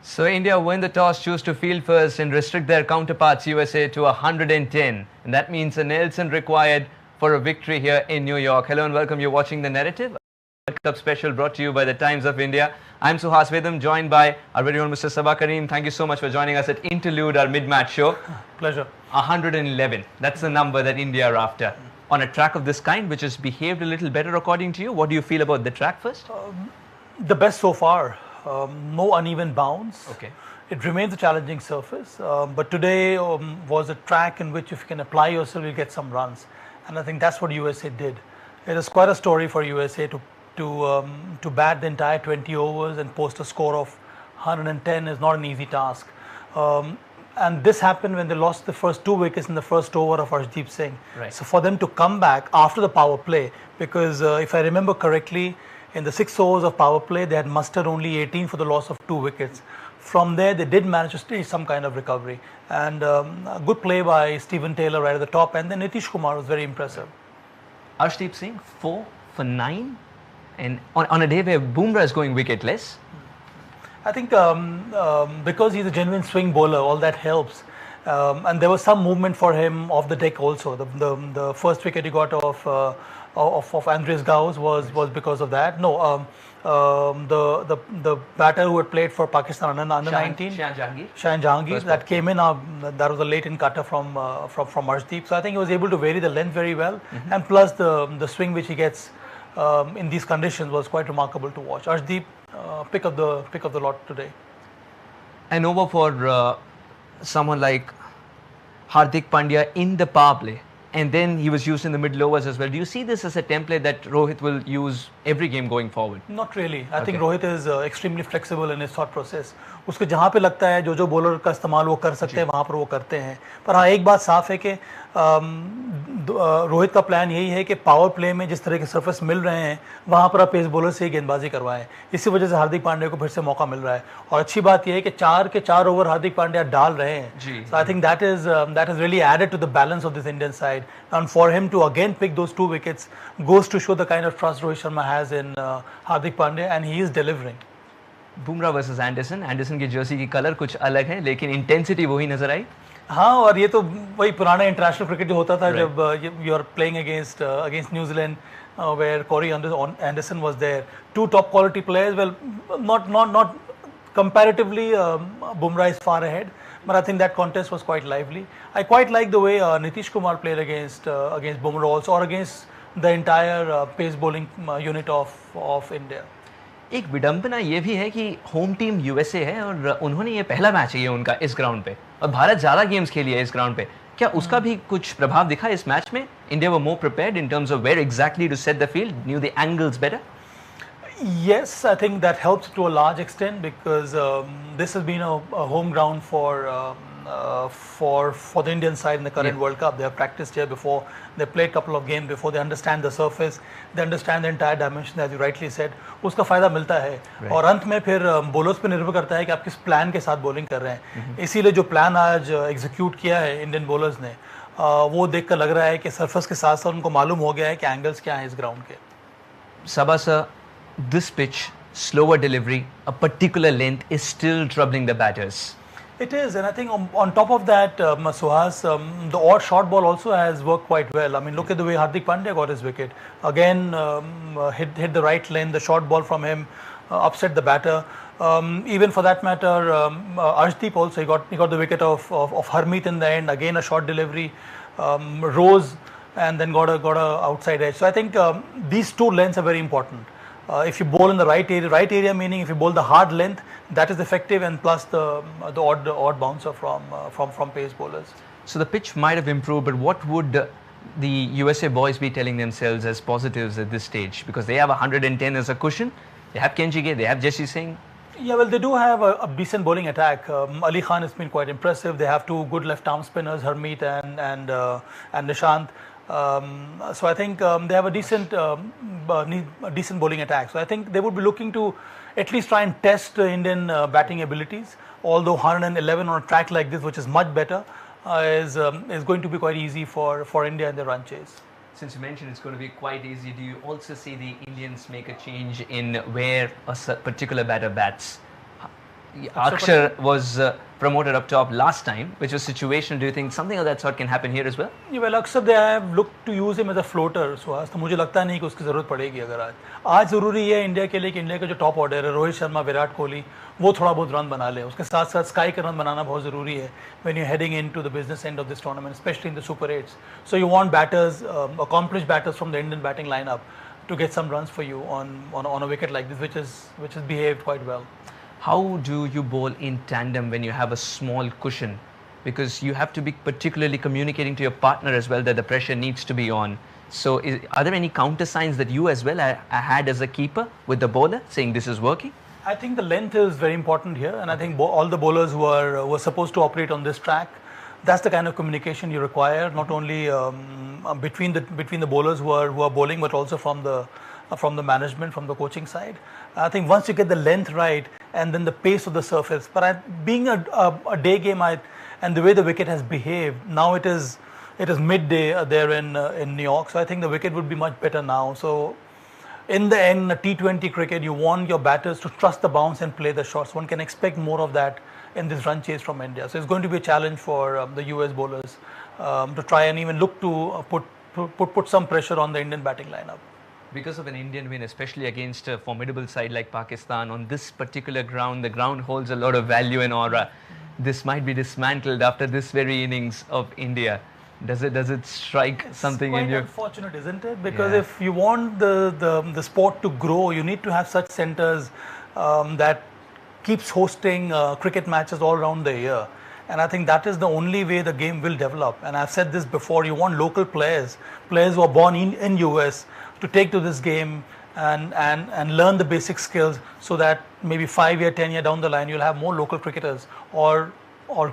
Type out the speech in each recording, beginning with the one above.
So India win the toss, choose to field first and restrict their counterparts USA to 110. And that means a Nelson required for a victory here in New York. Hello and welcome. You're watching The Narrative, a World Cup special brought to you by the Times of India. I'm Suhas Vedham, joined by our very own Mr. SABA KARIM. Thank you so much for joining us at Interlude, our mid-match show. Pleasure. 111. That's the number that India are after. On a track of this kind, which has behaved a little better according to you, what do you feel about the track first? The best so far. No uneven bounds. Okay. It remains a challenging surface, but today was a track in which if you can apply yourself, you'll get some runs. And I think that's what USA did. It is quite a story for USA to bat the entire 20 overs and post a score of 110 is not an easy task. And this happened when they lost the first 2 wickets in the first over of Arshdeep Singh. Right. So for them to come back after the power play, because if I remember correctly, in the 6 overs of power play, they had mustered only 18 for the loss of 2 wickets. From there, they did manage to stage some kind of recovery. And a good play by Stephen Taylor right at the top. And then Nitish Kumar was very impressive. Arshdeep Singh, 4 for 9. And on a day where Bumrah is going wicketless. I think because he's a genuine swing bowler, all that helps. And there was some movement for him off the deck also. The first wicket he got of Andres Gauss was because of that. No, the batter who had played for Pakistan under 19, Shaheen Jahangir, that came in. That was a late-in cutter from Arshdeep. So I think he was able to vary the length very well, and plus the swing which he gets in these conditions was quite remarkable to watch. Arshdeep, pick of the lot today. And over for someone like Hardik Pandya in the power play. And then he was used in the middle overs as well. Do you see this as a template that Rohit will use every game going forward? Not really. I think Rohit is extremely flexible in his thought process. उसको जहाँ पे लगता है जो bowler का इस्तेमाल वो कर सकते हैं वहाँ पर वो करते हैं. पर हाँ एक बात साफ है कि रोहित का प्लान यही है कि पावर प्ले में जिस तरह के सरफेस मिल रहे हैं वहाँ पर आप पेस बॉलर से ही गेंदबाजी करवाएं. इसी वजह से हार्दिक पांड्या को फिर से मौका मिल रहा है. और अच्छी बात यह है कि 4 के 4 ओवर हार्दिक पांड्या डाल रहे हैं. So I think that is really added to the balance of this Indian side. And for him to again pick those 2 wickets goes to show the kind of trust Rohit Sharma has in Hardik Pandya, and he is delivering. Bumrah versus Anderson की Jersey की colour कुछ अलग है लेकिन intensity वही नजर आई. हाँ, और ये तो वही पुराना इंटरनेशनल क्रिकेट जो होता था जब यू आर प्लेइंग अगेंस्ट न्यूजीलैंड where Corey Anderson was there. 2 top quality players. Well, not comparatively, Bumrah is far ahead, but I think that contest was quite lively. I quite like the way Nitish Kumar played against Bumrah also, or against the entire pace bowling unit of India. एक विडंबना ये भी है कि home team USA है और उन्होंने ये पहला मैच है ये उनका इस ग्राउंड पे और भारत ज़्यादा गेम्स खेली है इस ग्राउंड पे. क्या उसका भी कुछ प्रभाव दिखा इस मैच में? India were more prepared in terms of where exactly to set the field, knew the angles better. Yes, I think that helps to a large extent because this has been a home ground for the Indian side in the current World Cup. They have practiced here before. They played a couple of games before. They understand the surface. They understand the entire dimension, as you rightly said. उसका फायदा मिलता है. और अंत में फिर bowlers पे निर्भर करता है कि आप किस प्लान के साथ बॉलिंग कर रहे हैं. इसीलिए जो प्लान आज एग्जीक्यूट किया है इंडियन बॉलर्स ने वो देखकर लग रहा है कि सरफेस के साथ साथ उनको मालूम हो गया है कि एंगल्स क्या हैं इस ग्राउंड के. सबा sir, this pitch, slower delivery, a particular length is still troubling the batters. It is, and I think on top of that, Suhas, the odd short ball also has worked quite well. I mean, look at the way Hardik Pandya got his wicket. Again, hit the right lane, the short ball from him upset the batter. Even for that matter, Arshdeep also, he got the wicket of Harmeet in the end. Again, a short delivery, rose and then got a outside edge. So I think these 2 lengths are very important. If you bowl in the right area meaning if you bowl the hard length, that is effective, and plus the odd bouncer from pace bowlers. So the pitch might have improved, but what would the USA boys be telling themselves as positives at this stage? Because they have 110 as a cushion. They have Kenjige, they have Jesse Singh. Yeah, well, they do have a decent bowling attack. Ali Khan has been quite impressive. They have 2 good left-arm spinners, Harmeet and Nishant. So I think they have a decent bowling attack. So I think they would be looking to at least try and test Indian batting abilities. Although 111 on a track like this, which is much better, is going to be quite easy for India in the run chase. Since you mentioned it's going to be quite easy, do you also see the Indians make a change in where a particular batter bats? Akshar was promoted up top last time, which was situational. Do you think something of that sort can happen here as well? Yeah, well, अक्सर they have looked to use him as a floater, Suhas, तो मुझे लगता नहीं कि उसकी ज़रूरत पड़ेगी अगर आज ज़रूरी है इंडिया के लिए कि इंडिया का जो टॉप ऑर्डर है रोहित शर्मा, विराट कोहली, वो थोड़ा बहुत रन बना ले. उसके साथ साथ स्काई का रन बनाना बहुत ज़रूरी है when you're heading into the business end of this tournament, especially in the Super 8s. So you want batters, accomplished batters from the Indian batting lineup to get some runs for you on a wicket like this, which has behaved quite well. How do you bowl in tandem when you have a small cushion? Because you have to be particularly communicating to your partner as well that the pressure needs to be on. So are there any counter signs that you as well had as a keeper with the bowler saying this is working? I think the length is very important here, and I think all the bowlers who were supposed to operate on this track, that's the kind of communication you require, not only between the bowlers who are bowling, but also from the management, from the coaching side. I think once you get the length right and then the pace of the surface, but being a day game, and the way the wicket has behaved, now it is midday there in New York, so I think the wicket would be much better now. So in the end, T20 cricket, you want your batters to trust the bounce and play the shots. One can expect more of that in this run chase from India. So it's going to be a challenge for the US bowlers to try and even look to put some pressure on the Indian batting lineup. Because of an Indian win, especially against a formidable side like Pakistan, on this particular ground, the ground holds a lot of value and aura. This might be dismantled after this very innings of India. Does it strike something in you? It's quite unfortunate, isn't it? Because if you want the sport to grow, you need to have such centers that keeps hosting cricket matches all around the year. And I think that is the only way the game will develop. And I've said this before, you want local players who are born in US to take to this game and learn the basic skills, so that maybe 5 year, 10 year down the line, you'll have more local cricketers or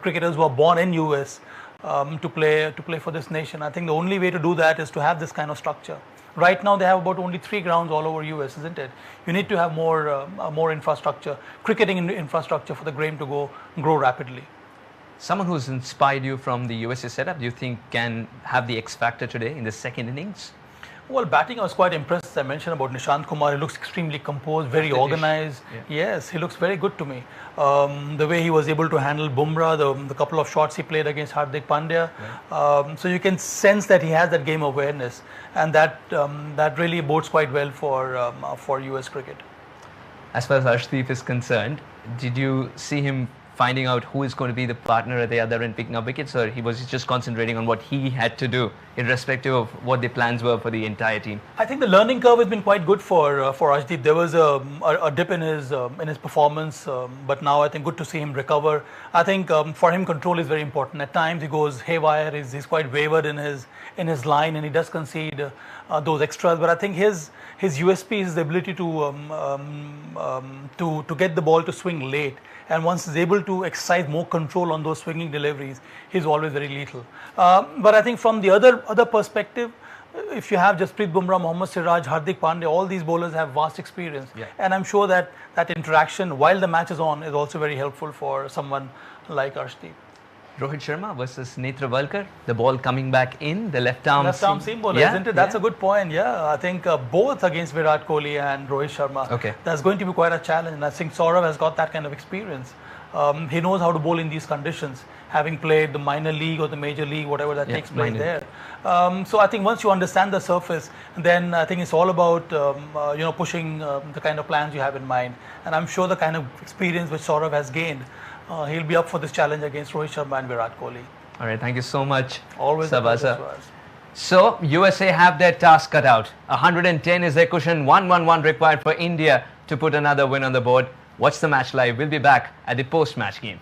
cricketers who are born in US to play for this nation. I think the only way to do that is to have this kind of structure. Right now they have about only 3 grounds all over US, isn't it? You need to have more infrastructure, cricketing infrastructure for the game to grow rapidly. Someone who's inspired you from the USA setup, do you think can have the X factor today in the second innings? Well, batting, I was quite impressed. As I mentioned about Nishant Kumar, he looks extremely composed, very organized. Yes, he looks very good to me. The way he was able to handle Bumrah, the couple of shots he played against Hardik Pandya. So you can sense that he has that game awareness, and that really bodes quite well for US cricket. As far as Arshdeep is concerned, did you see him finding out who is going to be the partner at the other end picking up wickets, or he was just concentrating on what he had to do, irrespective of what the plans were for the entire team? I think the learning curve has been quite good for Arshdeep. There was a dip in his performance, but now I think good to see him recover. I think for him, control is very important. At times he goes haywire. He's quite wavered in his line, and he does concede those extras. But I think his USP is the ability to get the ball to swing late. And once he's able to exercise more control on those swinging deliveries, he's always very lethal. But I think from the other perspective, if you have Jasprit Bumrah, Mohammad Siraj, Hardik Pandya, all these bowlers have vast experience. And I'm sure that interaction while the match is on is also very helpful for someone like Arshdeep. Rohit Sharma versus Netravalkar, the ball coming back in, the left arm seam bowler, isn't it? That's a good point. Yeah, I think both against Virat Kohli and Rohit Sharma. Okay. That's going to be quite a challenge, and I think Saurav has got that kind of experience. He knows how to bowl in these conditions, having played the minor league or the major league, whatever that takes place there. So I think once you understand the surface, then I think it's all about pushing the kind of plans you have in mind. And I'm sure the kind of experience which Saurav has gained, he'll be up for this challenge against Rohit Sharma and Virat Kohli. All right, thank you so much. Always a pleasure. So, USA have their task cut out. 110 is their cushion, 111 required for India to put another win on the board. Watch the match live. We'll be back at the post-match game.